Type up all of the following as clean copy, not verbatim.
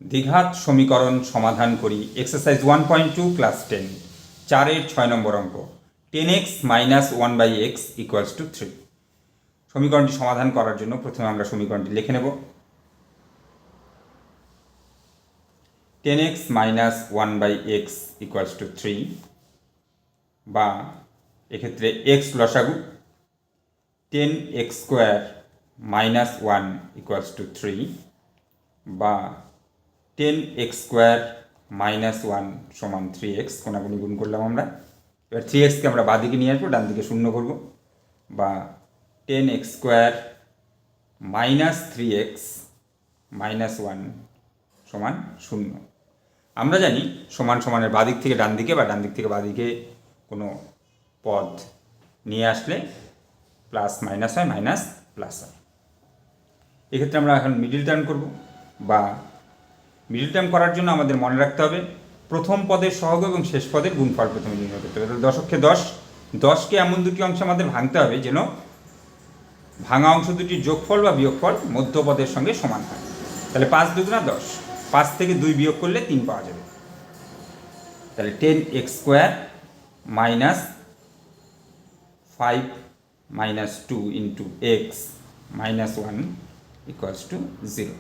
দ্বিঘাত সমীকরণ সমাধান করি। এক্সারসাইজ 1.2 ক্লাস 10 4-এর 6 নম্বর অঙ্ক 10x - 1/x = 3। সমীকরণটি সমাধান করার জন্য প্রথমে আমরা সমীকরণটি লিখে নেব। 10x - 1/x = 3, বা এক্ষেত্রে x লসাগু 10x² - 1 = 3, বা 10x² - 1 = 3x। কোনাগুনি গুণ করলাম আমরা। এবার 3xকে আমরা বাঁদিকে নিয়ে আসবো, ডান দিকে শূন্য করব, বা 10x² - 3x - 1 = 0। আমরা জানি সমান সমানের বাদিক থেকে ডান দিকে বা ডান দিক থেকে বাদিকে কোনো পদ নিয়ে আসলে প্লাস মাইনাস হয়, মাইনাস প্লাস হয়। এক্ষেত্রে আমরা এখন মিডিল টার্ম করব, বা মিডিল টার্ম করার জন্য আমাদের মনে রাখতে হবে প্রথম পদের সহগ এবং শেষ পদের গুণফল প্রথমে নির্ণয় করতে হবে। দশকে 10কে এমন দুটি অংশে আমাদের ভাঙতে হবে যেন ভাঙা অংশ দুটির যোগফল বা বিয়োগফল মধ্যপদের সঙ্গে সমান হয়। তাহলে 5 × 2 = 10, 5 থেকে 2 বিয়োগ করলে 3 পাওয়া যাবে। তাহলে 10x² - 5 - 2 × x - 1 = 0,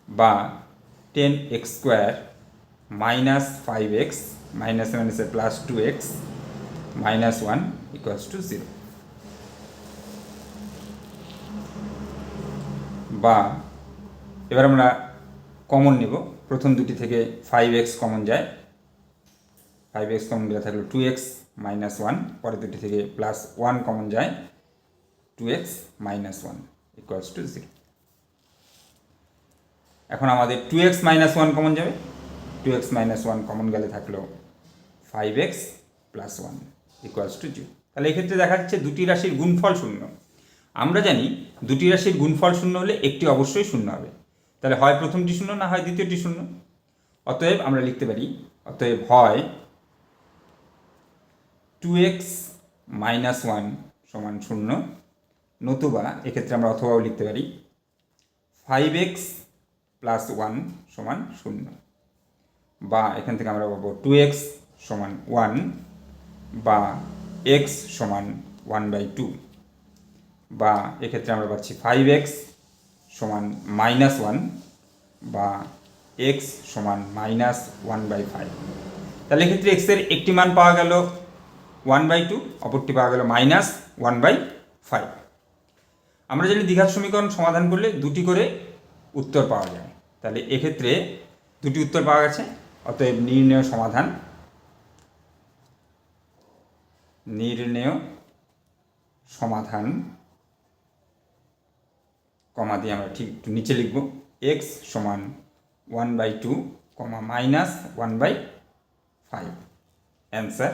বা 10x² - 5x - 2x - 1 = 0, বা এবার আমরা কমন নেব। প্রথম দুটি থেকে 5x কমন যায়, 5x কমন গেলে থাকলো 2x - 1, পরের দুটি থেকে +1 কমন যায়, 2x - 1 = 0। এখন আমাদের 2x - 1 কমন যাবে, 2x - 1 কমন গেলে থাকলো 5x + 1 = 0। তাহলে এক্ষেত্রে দেখা যাচ্ছে দুটি রাশির গুণফল শূন্য। আমরা জানি দুটি রাশির গুণফল শূন্য হলে একটি অবশ্যই শূন্য হবে। তাহলে হয় প্রথমটি শূন্য, না হয় দ্বিতীয়টি শূন্য। অতএব আমরা লিখতে পারি, অতএব হয় 2x - 1 = 0, নতুবা এক্ষেত্রে আমরা অথবাও লিখতে পারি 5x + 1 = 0, বা এখান থেকে আমরা পাবো 2x = 1, বা x = 1/2, বা এক্ষেত্রে আমরা পাচ্ছি 5x = -1, বা x = -1/5। তাহলে এক্ষেত্রে x এর একটি মান পাওয়া গেল 1/2, অপরটি পাওয়া গেল -1/5। আমরা জানি দ্বিঘাত সমীকরণ সমাধান করলে দুটি করে উত্তর পাওয়া যায়। তাহলে এক্ষেত্রে দুটি উত্তর পাওয়া গেছে, অতএব নির্ণেয় সমাধান কমা দিয়ে আমরা ঠিক একটু নিচে লিখব x = 1/2, -1/5। অ্যান্সার।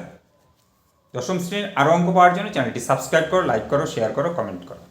দশম শ্রেণীর আরও অঙ্ক পাওয়ার জন্য চ্যানেলটি সাবস্ক্রাইব করো, লাইক করো, শেয়ার করো, কমেন্ট করো।